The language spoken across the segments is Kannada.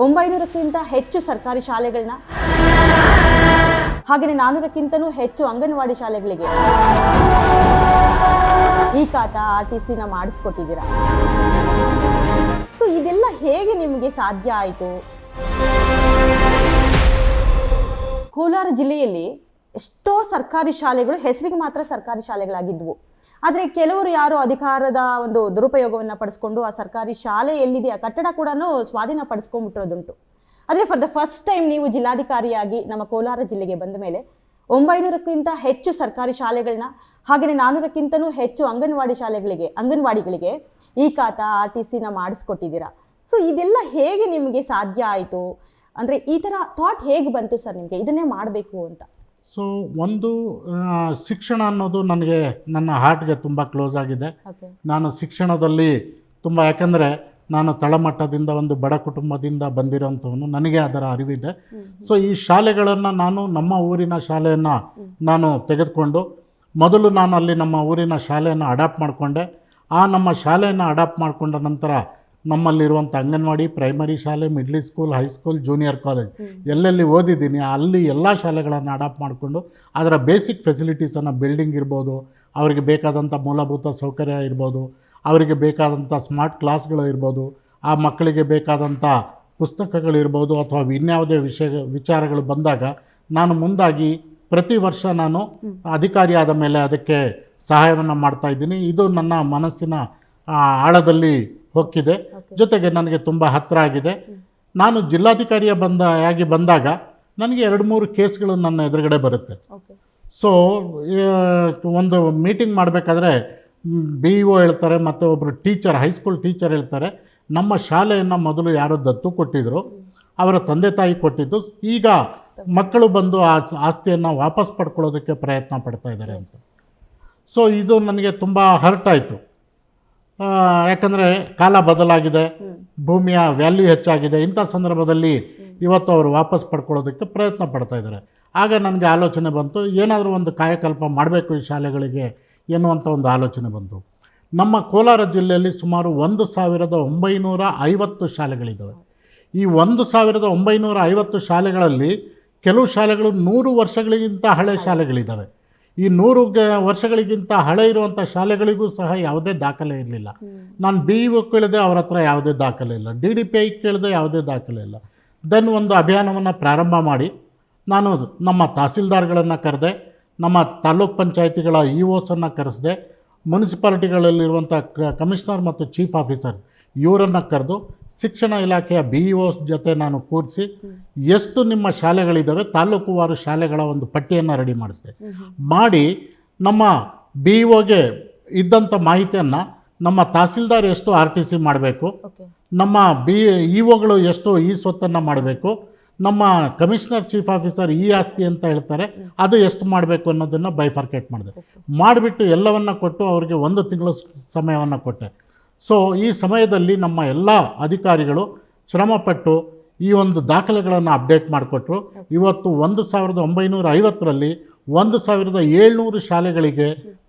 900ಕ್ಕಿಂತ ಹೆಚ್ಚು ಸರ್ಕಾರಿ ಶಾಲೆಗಳನ್ನ ಹಾಗೆಯೇ 400ಕ್ಕಿಂತನೂ ಹೆಚ್ಚು ಅಂಗನವಾಡಿ ಶಾಲೆಗಳಿಗೆ ಈ ಖಾತಾ RTCನ ಮಾಡಿಸ್ಕೊಟ್ಟಿದ್ದೀರಾ. ಸೊ ಇದೆಲ್ಲ ಹೇಗೆ ನಿಮಗೆ ಸಾಧ್ಯ ಆಯಿತು? ಕೋಲಾರ ಜಿಲ್ಲೆಯಲ್ಲಿ ಎಷ್ಟೋ ಸರ್ಕಾರಿ ಶಾಲೆಗಳು ಹೆಸರಿಗೆ ಮಾತ್ರ ಸರ್ಕಾರಿ ಶಾಲೆಗಳಾಗಿದ್ವು. ಆದರೆ ಕೆಲವರು ಯಾರು ಅಧಿಕಾರದ ಒಂದು ದುರುಪಯೋಗವನ್ನು ಪಡಿಸ್ಕೊಂಡು ಆ ಸರ್ಕಾರಿ ಶಾಲೆ ಎಲ್ಲಿದೆ ಆ ಕಟ್ಟಡ ಕೂಡ ಸ್ವಾಧೀನ ಪಡಿಸ್ಕೊಂಡ್ಬಿಟ್ಟಿರೋದುಂಟು. ಆದರೆ ಫಾರ್ ದ ಫಸ್ಟ್ ಟೈಮ್ ನೀವು ಜಿಲ್ಲಾಧಿಕಾರಿಯಾಗಿ ನಮ್ಮ ಕೋಲಾರ ಜಿಲ್ಲೆಗೆ ಬಂದ ಮೇಲೆ 900ಕ್ಕಿಂತ ಹೆಚ್ಚು ಸರ್ಕಾರಿ ಶಾಲೆಗಳನ್ನ ಹಾಗೆಯೇ 400ಕ್ಕಿಂತನೂ ಹೆಚ್ಚು ಅಂಗನವಾಡಿಗಳಿಗೆ ಈ ಖಾತಾ RTCನ ಮಾಡಿಸ್ಕೊಟ್ಟಿದ್ದೀರಾ. ಸೊ ಇದೆಲ್ಲ ಹೇಗೆ ನಿಮಗೆ ಸಾಧ್ಯ ಆಯಿತು? ಅಂದರೆ ಈ ಥರ ಥಾಟ್ ಹೇಗೆ ಬಂತು ಸರ್ ನಿಮಗೆ ಇದನ್ನೇ ಮಾಡಬೇಕು ಅಂತ? ಸೊ ಒಂದು ಶಿಕ್ಷಣ ಅನ್ನೋದು ನನಗೆ ನನ್ನ ಹಾರ್ಟ್ಗೆ ತುಂಬ ಕ್ಲೋಸ್ ಆಗಿದೆ. ನಾನು ಶಿಕ್ಷಣದಲ್ಲಿ ತುಂಬ, ಯಾಕೆಂದರೆ ನಾನು ತಳಮಟ್ಟದಿಂದ ಒಂದು ಬಡ ಕುಟುಂಬದಿಂದ ಬಂದಿರೋಂಥವನು, ನನಗೆ ಅದರ ಅರಿವಿದೆ. ಸೊ ಈ ಶಾಲೆಗಳನ್ನು ನಾನು ನಮ್ಮ ಊರಿನ ಶಾಲೆಯನ್ನು ನಾನು ತೆಗೆದುಕೊಂಡು ಮೊದಲು ನಾನು ಅಲ್ಲಿ ನಮ್ಮ ಊರಿನ ಶಾಲೆಯನ್ನು ಅಡಾಪ್ಟ್ ಮಾಡಿಕೊಂಡೆ. ಆ ನಮ್ಮ ಶಾಲೆಯನ್ನು ಅಡಾಪ್ಟ್ ಮಾಡಿಕೊಂಡ ನಂತರ ನಮ್ಮಲ್ಲಿರುವಂಥ ಅಂಗನವಾಡಿ, ಪ್ರೈಮರಿ ಶಾಲೆ, middle school, high school, junior college ಎಲ್ಲೆಲ್ಲಿ ಓದಿದ್ದೀನಿ ಅಲ್ಲಿ ಎಲ್ಲ ಶಾಲೆಗಳನ್ನು ಅಡಾಪ್ಟ್ ಮಾಡಿಕೊಂಡು ಅದರ ಬೇಸಿಕ್ ಫೆಸಿಲಿಟೀಸನ್ನು, ಬಿಲ್ಡಿಂಗ್ ಇರ್ಬೋದು, ಅವರಿಗೆ ಬೇಕಾದಂಥ ಮೂಲಭೂತ ಸೌಕರ್ಯ ಇರ್ಬೋದು, ಅವರಿಗೆ ಬೇಕಾದಂಥ ಸ್ಮಾರ್ಟ್ ಕ್ಲಾಸ್ಗಳು ಇರ್ಬೋದು, ಆ ಮಕ್ಕಳಿಗೆ ಬೇಕಾದಂಥ ಪುಸ್ತಕಗಳಿರ್ಬೋದು, ಅಥವಾ ಇನ್ಯಾವುದೇ ವಿಚಾರಗಳು ಬಂದಾಗ ನಾನು ಮುಂದಾಗಿ ಪ್ರತಿ ವರ್ಷ ನಾನು ಅಧಿಕಾರಿಯಾದ ಮೇಲೆ ಅದಕ್ಕೆ ಸಹಾಯವನ್ನು ಮಾಡ್ತಾಯಿದ್ದೀನಿ. ಇದು ನನ್ನ ಮನಸ್ಸಿನ ಆಳದಲ್ಲಿ ಹೊಕ್ಕಿದೆ. ಜೊತೆಗೆ ನನಗೆ ತುಂಬ ಹತ್ತಿರ ಆಗಿದೆ. ನಾನು ಜಿಲ್ಲಾಧಿಕಾರಿಯಾಗಿ ಬಂದಾಗ ನನಗೆ 2-3 ಕೇಸ್ಗಳು ನನ್ನ ಎದುರುಗಡೆ ಬರುತ್ತೆ. ಸೊ ಒಂದು ಮೀಟಿಂಗ್ ಮಾಡಬೇಕಾದ್ರೆ BEO ಹೇಳ್ತಾರೆ, ಮತ್ತು ಒಬ್ಬರು ಟೀಚರ್, ಹೈಸ್ಕೂಲ್ ಟೀಚರ್ ಹೇಳ್ತಾರೆ, ನಮ್ಮ ಶಾಲೆಯನ್ನು ಮೊದಲು ಯಾರೋ ದತ್ತು ಕೊಟ್ಟಿದ್ರು, ಅವರ ತಂದೆ ತಾಯಿ ಕೊಟ್ಟಿದ್ದು, ಈಗ ಮಕ್ಕಳು ಬಂದು ಆ ಆಸ್ತಿಯನ್ನು ವಾಪಸ್ ಪಡ್ಕೊಳ್ಳೋದಕ್ಕೆ ಪ್ರಯತ್ನ ಪಡ್ತಾ ಇದ್ದಾರೆ ಅಂತ. ಸೊ ಇದು ನನಗೆ ತುಂಬ ಹರ್ಟ್ ಆಯಿತು. ಯಾಕಂದರೆ ಕಾಲ ಬದಲಾಗಿದೆ, ಭೂಮಿಯ ವ್ಯಾಲ್ಯೂ ಹೆಚ್ಚಾಗಿದೆ. ಇಂಥ ಸಂದರ್ಭದಲ್ಲಿ ಇವತ್ತು ಅವರು ವಾಪಸ್ ಪಡ್ಕೊಳ್ಳೋದಕ್ಕೆ ಪ್ರಯತ್ನ ಪಡ್ತಾ ಇದ್ದಾರೆ. ಆಗ ನನಗೆ ಆಲೋಚನೆ ಬಂತು, ಏನಾದರೂ ಒಂದು ಕಾಯಕಲ್ಪ ಮಾಡಬೇಕು ಈ ಶಾಲೆಗಳಿಗೆ ಎನ್ನುವಂಥ ಒಂದು ಆಲೋಚನೆ ಬಂತು. ನಮ್ಮ ಕೋಲಾರ ಜಿಲ್ಲೆಯಲ್ಲಿ ಸುಮಾರು 1950 ಶಾಲೆಗಳಿದ್ದಾವೆ. ಈ 1950 ಶಾಲೆಗಳಲ್ಲಿ ಕೆಲವು ಶಾಲೆಗಳು 100 ವರ್ಷಗಳಿಗಿಂತ ಹಳೆ ಶಾಲೆಗಳಿದ್ದಾವೆ. ಈ 100 ವರ್ಷಗಳಿಗಿಂತ ಹಳೆ ಇರುವಂಥ ಶಾಲೆಗಳಿಗೂ ಸಹ ಯಾವುದೇ ದಾಖಲೆ ಇರಲಿಲ್ಲ. ನಾನು BEO ಕೇಳಿದೆ, ಅವ್ರ ಹತ್ರ ಯಾವುದೇ ದಾಖಲೆ ಇಲ್ಲ. DDPI ಕೇಳಿದೆ, ಯಾವುದೇ ದಾಖಲೆ ಇಲ್ಲ. ದೆನ್ ಒಂದು ಅಭಿಯಾನವನ್ನು ಪ್ರಾರಂಭ ಮಾಡಿ ನಾನು ನಮ್ಮ ತಹಸೀಲ್ದಾರ್ಗಳನ್ನು ಕರೆದೆ, ನಮ್ಮ ತಾಲೂಕ್ ಪಂಚಾಯಿತಿಗಳ EOಸನ್ನು ಕರೆಸಿದೆ, ಮುನ್ಸಿಪಾಲಿಟಿಗಳಲ್ಲಿರುವಂಥ ಕಮಿಷನರ್ ಮತ್ತು ಚೀಫ್ ಆಫೀಸರ್ಸ್ ಇವರನ್ನು ಕರೆದು ಶಿಕ್ಷಣ ಇಲಾಖೆಯ BEOs ಜೊತೆ ನಾನು ಕೂರಿಸಿ ಎಷ್ಟು ನಿಮ್ಮ ಶಾಲೆಗಳಿದ್ದಾವೆ ತಾಲೂಕುವಾರು ಶಾಲೆಗಳ ಒಂದು ಪಟ್ಟಿಯನ್ನು ರೆಡಿ ಮಾಡಿ ನಮ್ಮ BEOಗೆ ಇದ್ದಂಥ ಮಾಹಿತಿಯನ್ನು ನಮ್ಮ ತಹಸೀಲ್ದಾರ್ ಎಷ್ಟು RTC ಮಾಡಬೇಕು, ನಮ್ಮ EOಗಳು ಎಷ್ಟು ಈ ಸ್ವತ್ತನ್ನು ಮಾಡಬೇಕು, ನಮ್ಮ ಕಮಿಷನರ್ ಚೀಫ್ ಆಫೀಸರ್ ಈ ಆಸ್ತಿ ಅಂತ ಹೇಳ್ತಾರೆ ಅದು ಎಷ್ಟು ಮಾಡಬೇಕು ಅನ್ನೋದನ್ನು ಬೈಫರ್ಕೇಟ್ ಮಾಡಿಬಿಟ್ಟು ಎಲ್ಲವನ್ನು ಕೊಟ್ಟು ಅವರಿಗೆ 1 ತಿಂಗಳ ಸಮಯವನ್ನು ಕೊಟ್ಟೆ. ಸೊ ಈ ಸಮಯದಲ್ಲಿ ನಮ್ಮ ಎಲ್ಲ ಅಧಿಕಾರಿಗಳು ಶ್ರಮಪಟ್ಟು ಈ ಒಂದು ದಾಖಲೆಗಳನ್ನು ಅಪ್ಡೇಟ್ ಮಾಡಿಕೊಟ್ರು. ಇವತ್ತು 1950ರಲ್ಲಿ 1700 ಶಾಲೆಗಳಿಗೆ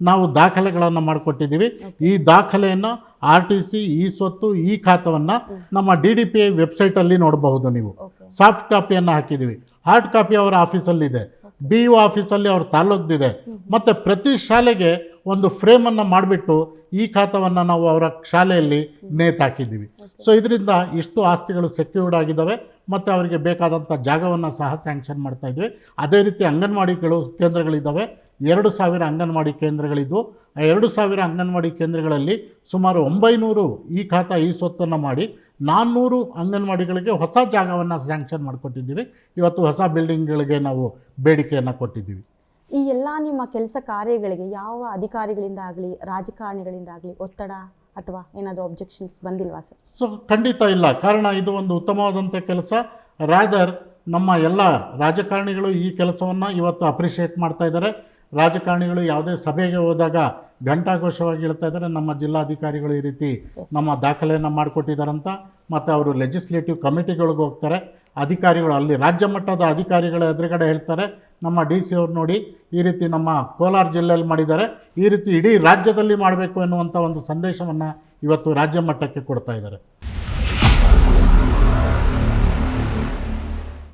ನಾವು ದಾಖಲೆಗಳನ್ನು ಮಾಡಿಕೊಟ್ಟಿದ್ದೀವಿ. ಈ ದಾಖಲೆಯನ್ನು RTC, ಈ ಸ್ವತ್ತು, ಈ ಖಾತವನ್ನು ನಮ್ಮ DDPI ವೆಬ್ಸೈಟಲ್ಲಿ ನೋಡಬಹುದು. ನೀವು ಸಾಫ್ಟ್ ಕಾಪಿಯನ್ನು ಹಾಕಿದ್ದೀವಿ, ಹಾರ್ಡ್ ಕಾಪಿ ಅವರ ಆಫೀಸಲ್ಲಿದೆ, BEO ಆಫೀಸಲ್ಲಿ ಅವ್ರ ತಾಲೂಕ್ದಿದೆ. ಮತ್ತು ಪ್ರತಿ ಶಾಲೆಗೆ ಒಂದು ಫ್ರೇಮನ್ನು ಮಾಡಿಬಿಟ್ಟು ಈ ಖಾತವನ್ನು ನಾವು ಅವರ ಶಾಲೆಯಲ್ಲಿ ನೇತಾಕಿದ್ದೀವಿ. ಸೊ ಇದರಿಂದ ಇಷ್ಟು ಆಸ್ತಿಗಳು ಸೆಕ್ಯೂರ್ಡ್ ಆಗಿದ್ದಾವೆ ಮತ್ತು ಅವರಿಗೆ ಬೇಕಾದಂಥ ಜಾಗವನ್ನು ಸಹ ಸ್ಯಾಂಕ್ಷನ್ ಮಾಡ್ತಾಯಿದ್ವಿ. ಅದೇ ರೀತಿ ಅಂಗನವಾಡಿಗಳು ಕೇಂದ್ರಗಳಿದ್ದಾವೆ. 2000 ಅಂಗನವಾಡಿ ಕೇಂದ್ರಗಳಿದ್ದು ಆ 2000 ಅಂಗನವಾಡಿ ಕೇಂದ್ರಗಳಲ್ಲಿ ಸುಮಾರು 900 ಈ ಖಾತಾ ಈ ಸ್ವತ್ತನ್ನು ಮಾಡಿ 400 ಅಂಗನವಾಡಿಗಳಿಗೆ ಹೊಸ ಜಾಗವನ್ನು ಸ್ಯಾಂಕ್ಷನ್ ಮಾಡಿಕೊಟ್ಟಿದ್ದೀವಿ. ಇವತ್ತು ಹೊಸ ಬಿಲ್ಡಿಂಗ್ಗಳಿಗೆ ನಾವು ಬೇಡಿಕೆಯನ್ನು ಕೊಟ್ಟಿದ್ದೀವಿ. ಈ ಎಲ್ಲ ನಿಮ್ಮ ಕೆಲಸ ಕಾರ್ಯಗಳಿಗೆ ಯಾವ ಅಧಿಕಾರಿಗಳಿಂದ ಆಗಲಿ ರಾಜಕಾರಣಿಗಳಿಂದ ಆಗಲಿ ಒತ್ತಡ ಅಥವಾ ಏನಾದರೂ ಅಬ್ಜೆಕ್ಷನ್ಸ್ ಬಂದಿಲ್ವಾ ಸರ್? ಸೊ ಖಂಡಿತ ಇಲ್ಲ. ಕಾರಣ ಇದು ಒಂದು ಉತ್ತಮವಾದಂಥ ಕೆಲಸ. ರಾದರ್ ನಮ್ಮ ಎಲ್ಲ ರಾಜಕಾರಣಿಗಳು ಈ ಕೆಲಸವನ್ನು ಇವತ್ತು ಅಪ್ರಿಷಿಯೇಟ್ ಮಾಡ್ತಾ ಇದ್ದಾರೆ. ರಾಜಕಾರಣಿಗಳು ಯಾವುದೇ ಸಭೆಗೆ ಹೋದಾಗ ಘಂಟಾಘೋಷವಾಗಿ ಹೇಳ್ತಾ ಇದ್ದಾರೆ, ನಮ್ಮ ಜಿಲ್ಲಾಧಿಕಾರಿಗಳು ಈ ರೀತಿ ನಮ್ಮ ದಾಖಲೆಯನ್ನು ಮಾಡಿಕೊಟ್ಟಿದ್ದಾರಂತ. ಮತ್ತು ಅವರು ಲೆಜಿಸ್ಲೇಟಿವ್ ಕಮಿಟಿಗಳಿಗೆ ಹೋಗ್ತಾರೆ, ಅಧಿಕಾರಿಗಳು ಅಲ್ಲಿ ರಾಜ್ಯ ಮಟ್ಟದ ಅಧಿಕಾರಿಗಳ ಎದುರುಗಡೆ ಹೇಳ್ತಾರೆ, ನಮ್ಮ DC ಅವ್ರು ನೋಡಿ ಈ ರೀತಿ ನಮ್ಮ ಕೋಲಾರ ಜಿಲ್ಲೆಯಲ್ಲಿ ಮಾಡಿದ್ದಾರೆ, ಈ ರೀತಿ ಇಡೀ ರಾಜ್ಯದಲ್ಲಿ ಮಾಡಬೇಕು ಎನ್ನುವಂಥ ಒಂದು ಸಂದೇಶವನ್ನು ಇವತ್ತು ರಾಜ್ಯ ಮಟ್ಟಕ್ಕೆ ಕೊಡ್ತಾ ಇದ್ದಾರೆ.